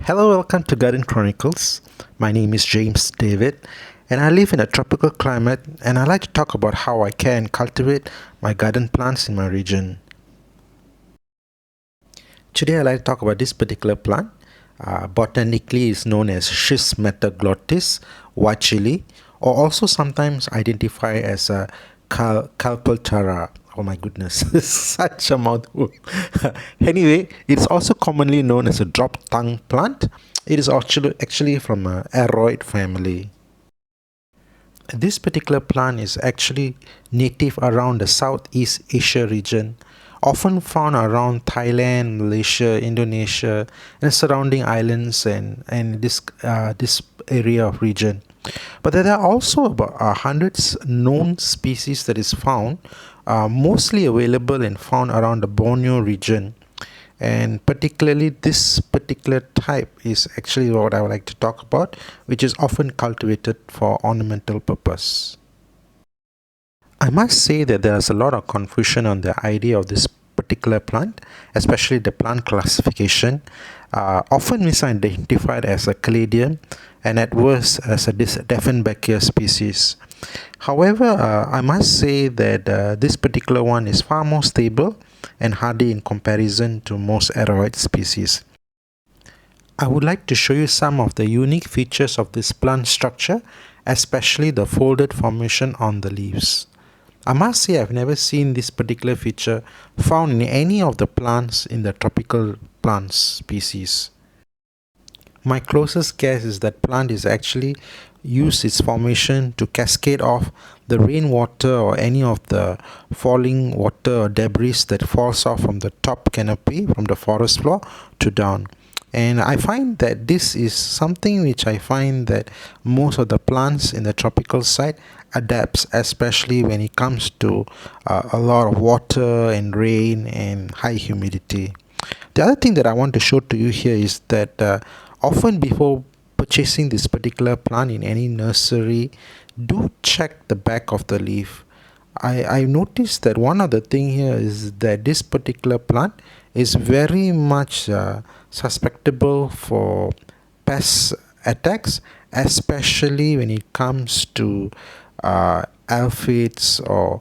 Hello, welcome to Garden Chronicles. My name is James David, and I live in a tropical climate, and I like to talk about how I care and cultivate my garden plants in my region. Today, I like to talk about this particular plant. Botanically, it's known as Schismatoglottis, wallichii, or also sometimes identified as a calyprata. Oh my goodness, such a mouthful. Anyway, it's also commonly known as a DropTongue plant. It is actually from a aroid family. This particular plant is actually native around the Southeast Asia region, often found around Thailand, Malaysia, Indonesia, and surrounding islands and this area of region. But there are also about hundreds known species that is found, mostly available and found around the Borneo region. And particularly this particular type is actually what I would like to talk about, which is often cultivated for ornamental purpose. I must say that there's a lot of confusion on the idea of this particular plant, especially the plant classification, often misidentified as a caladium and at worst as a Dieffenbachia species. However, I must say that this particular one is far more stable and hardy in comparison to most aroid species. I would like to show you some of the unique features of this plant structure, especially the folded formation on the leaves. I must say I've never seen this particular feature found in any of the plants in the tropical plant species. My closest guess is that plant is actually use its formation to cascade off the rainwater or any of the falling water or debris that falls off from the top canopy from the forest floor to down. And I find that this is something which I find that most of the plants in the tropical side adapts, especially when it comes to a lot of water and rain and high humidity. The other thing that I want to show to you here is that often before purchasing this particular plant in any nursery, do check the back of the leaf. I noticed that one of the thing here is that this particular plant is very much susceptible for pest attacks, especially when it comes to aphids or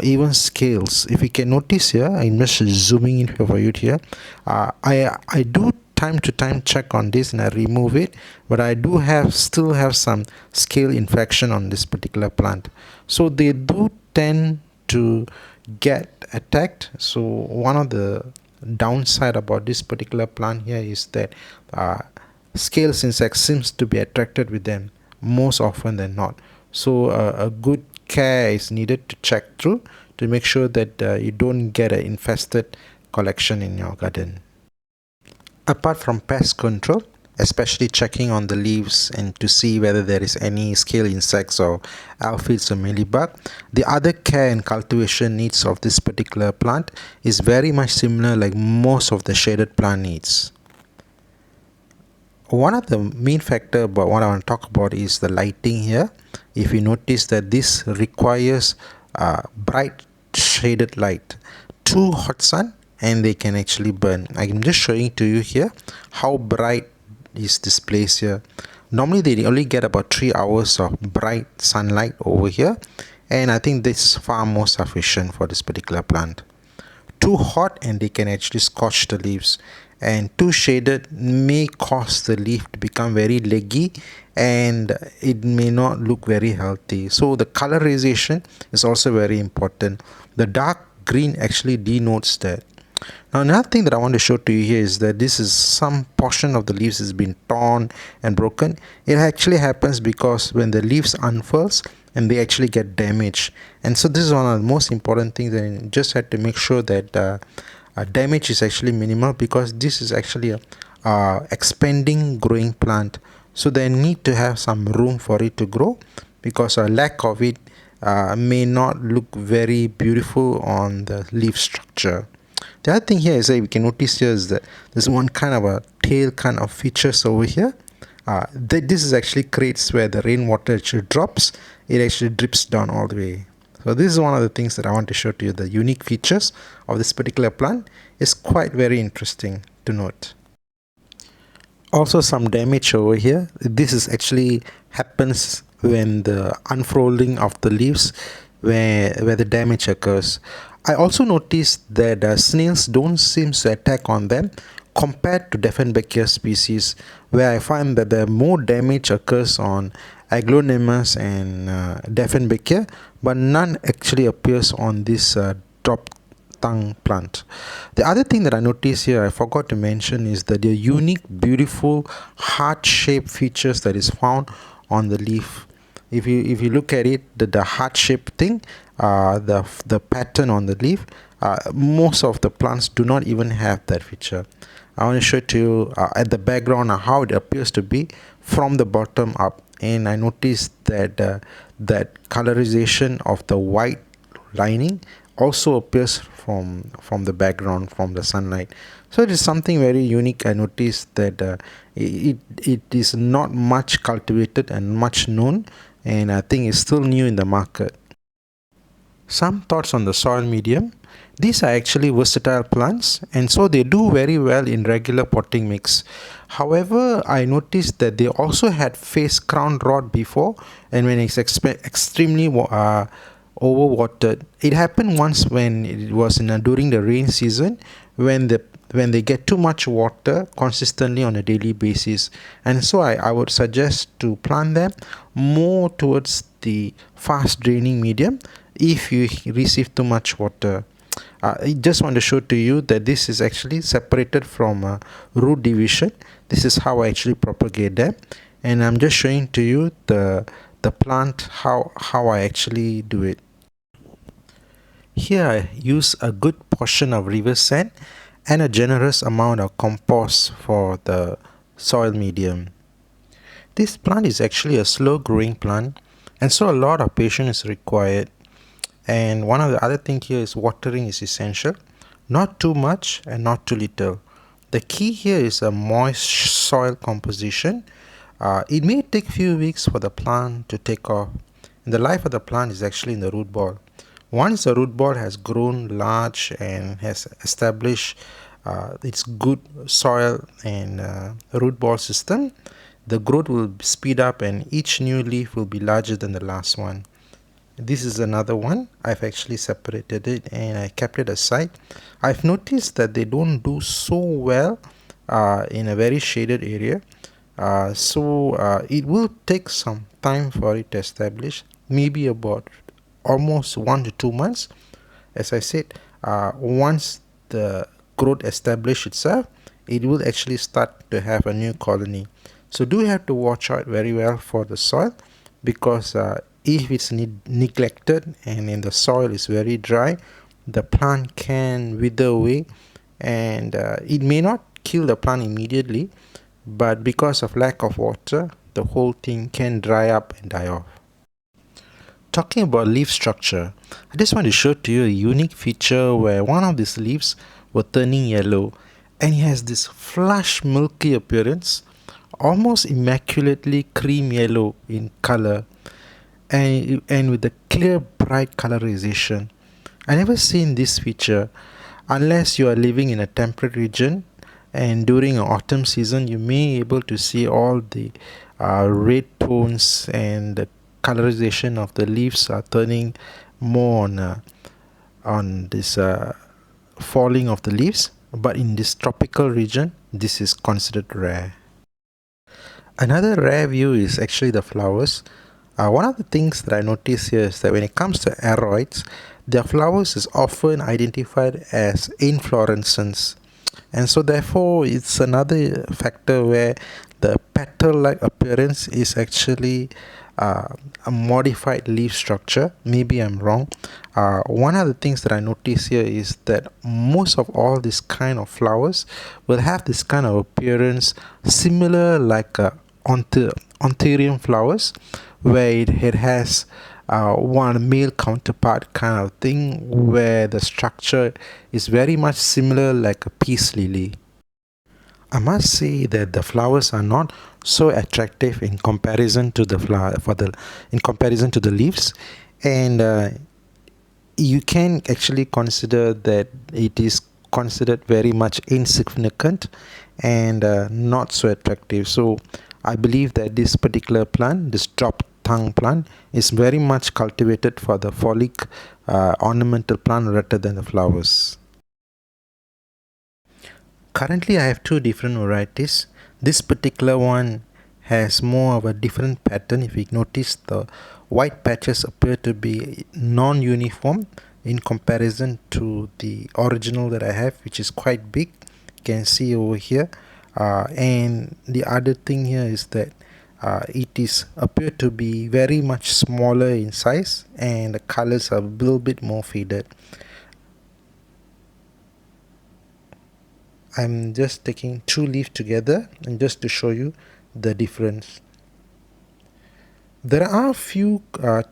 even scales. If you can notice here, I'm just zooming in for you here. I do time to time check on this and I remove it, but I do still have some scale infection on this particular plant, so they do tend to get attacked. So one of the downside about this particular plant here is that scales insects seems to be attracted with them most often than not. So a good care is needed to check through to make sure that you don't get an infested collection in your garden. Apart from pest control, especially checking on the leaves and to see whether there is any scale insects or aphids or mealybug, the other care and cultivation needs of this particular plant is very much similar like most of the shaded plant needs. One of the main factor about what I want to talk about is the lighting here. If you notice that this requires bright shaded light, too hot sun and they can actually burn. I'm just showing to you here how bright is this place here. Normally they only get about 3 hours of bright sunlight over here, and I think this is far more sufficient for this particular plant. Too hot and they can actually scorch the leaves, and too shaded may cause the leaf to become very leggy and it may not look very healthy. So the colorization is also very important. The dark green actually denotes that. Now another thing that I want to show to you here is that this is some portion of the leaves has been torn and broken. It actually happens because when the leaves unfurls and they actually get damaged, and so this is one of the most important things, and you just had to make sure that damage is actually minimal, because this is actually a expanding growing plant, so they need to have some room for it to grow, because a lack of it may not look very beautiful on the leaf structure. The other thing here is that we can notice here is that there's one kind of a tail kind of features over here. This is actually creates where the rainwater actually drops, it actually drips down all the way. So this is one of the things that I want to show to you. The unique features of this particular plant is quite very interesting to note. Also some damage over here. This is actually happens when the unfolding of the leaves where the damage occurs. I also noticed that snails don't seem to attack on them compared to Dieffenbachia species, where I find that the more damage occurs on Aglaonemus and Dieffenbachia, but none actually appears on this drop tongue plant. The other thing that I noticed here, I forgot to mention, is that the unique, beautiful, heart-shaped features that is found on the leaf. If you look at it, the heart-shaped thing, the pattern on the leaf, most of the plants do not even have that feature. I want to show it to you at the background how it appears to be from the bottom up, and I noticed that that colorization of the white lining also appears from the background, from the sunlight. So it is something very unique. I noticed that it is not much cultivated and much known, and I think it's still new in the market. Some thoughts on the soil medium. These are actually versatile plants, and so they do very well in regular potting mix. However, I noticed that they also had face crown rot before, and when it's extremely overwatered. It happened once when it was during the rain season, when they get too much water consistently on a daily basis, and so I would suggest to plant them more towards the fast draining medium if you receive too much water. I just want to show to you that this is actually separated from root division. This is how I actually propagate them, and I'm just showing to you the plant how I actually do it. Here I use a good portion of river sand and a generous amount of compost for the soil medium. This plant is actually a slow growing plant, and so a lot of patience is required. And one of the other things here is watering is essential, not too much and not too little. The key here is a moist soil composition. It may take few weeks for the plant to take off, and the life of the plant is actually in the root ball. Once the root ball has grown large and has established its good soil and root ball system, the growth will speed up and each new leaf will be larger than the last one. This is another one. I've actually separated it and I kept it aside. I've noticed that they don't do so well in a very shaded area. So it will take some time for it to establish, maybe about almost 1 to 2 months. As I said, once the growth establishes itself, it will actually start to have a new colony. So do have to watch out very well for the soil, because if it's neglected and in the soil is very dry, the plant can wither away, and it may not kill the plant immediately, but because of lack of water, the whole thing can dry up and die off. Talking about leaf structure, I just want to show to you a unique feature where one of these leaves were turning yellow, and it has this flush milky appearance, almost immaculately cream yellow in color, and with a clear bright colorization. I never seen this feature unless you are living in a temperate region, and during autumn season you may be able to see all the red tones, and the colorization of the leaves are turning more on this falling of the leaves, but in this tropical region this is considered rare. Another rare view is actually the flowers. One of the things that I notice here is that when it comes to aroids, their flowers is often identified as inflorescence, and so therefore it's another factor where the petal-like appearance is actually a modified leaf structure. Maybe I'm wrong. One of the things that I notice here is that most of all these kind of flowers will have this kind of appearance similar like Ontherium flowers, where it has one male counterpart kind of thing, where the structure is very much similar like a peace lily. I must say that the flowers are not so attractive in comparison to the leaves, and you can actually consider that it is considered very much insignificant and not so attractive. So I believe that this particular plant, this DropTongue plant, is very much cultivated for the folic ornamental plant rather than the flowers. Currently I have two different varieties. This particular one has more of a different pattern. If you notice, the white patches appear to be non-uniform in comparison to the original that I have, which is quite big. You can see over here. And the other thing here is that it is appear to be very much smaller in size, and the colors are a little bit more faded. I'm just taking two leaves together and just to show you the difference. There are a few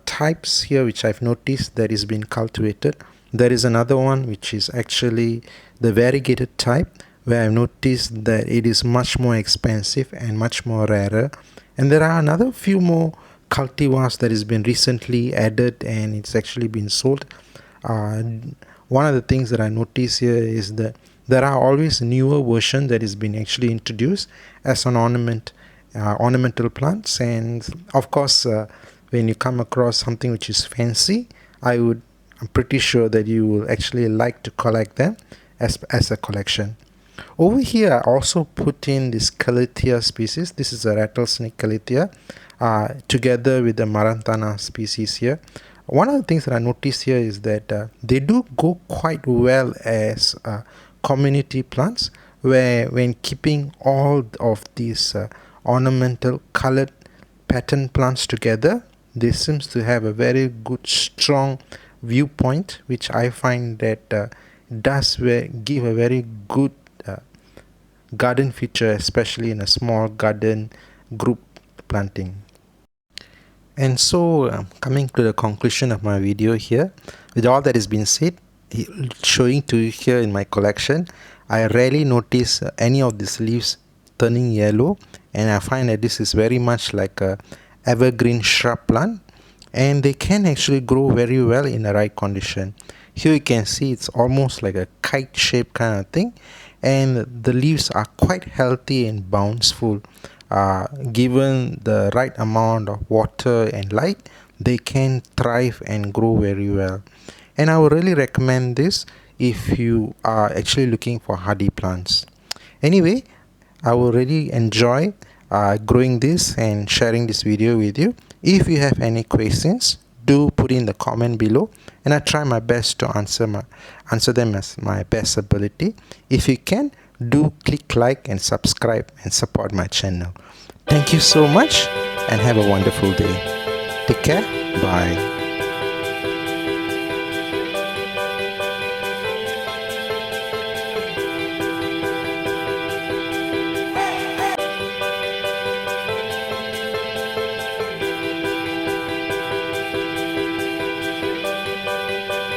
types here which I've noticed that is being cultivated. There is another one which is actually the variegated type, where I've noticed that it is much more expensive and much more rarer. And there are another few more cultivars that has been recently added and it's actually been sold. One of the things that I notice here is that there are always newer versions that is being actually introduced as an ornamental plants, and of course when you come across something which is fancy, I'm pretty sure that you will actually like to collect them as a collection. Over here I also put in this calyprata species. This is a rattlesnake calyprata together with the marantana species here. One of the things that I noticed here is that they do go quite well as community plants, where when keeping all of these ornamental colored pattern plants together, this seems to have a very good strong viewpoint, which I find that does give a very good garden feature, especially in a small garden group planting. And so coming to the conclusion of my video here, with all that has been said, showing to you here in my collection, I rarely notice any of these leaves turning yellow, and I find that this is very much like a evergreen shrub plant, and they can actually grow very well in the right condition. Here you can see it's almost like a kite shape kind of thing, and the leaves are quite healthy and bountiful. Given the right amount of water and light, they can thrive and grow very well. And I would really recommend this if you are actually looking for hardy plants. Anyway, I will really enjoy growing this and sharing this video with you. If you have any questions, do put in the comment below, and I try my best to answer them as my best ability. If you can, do click like and subscribe and support my channel. Thank you so much and have a wonderful day. Take care. Bye.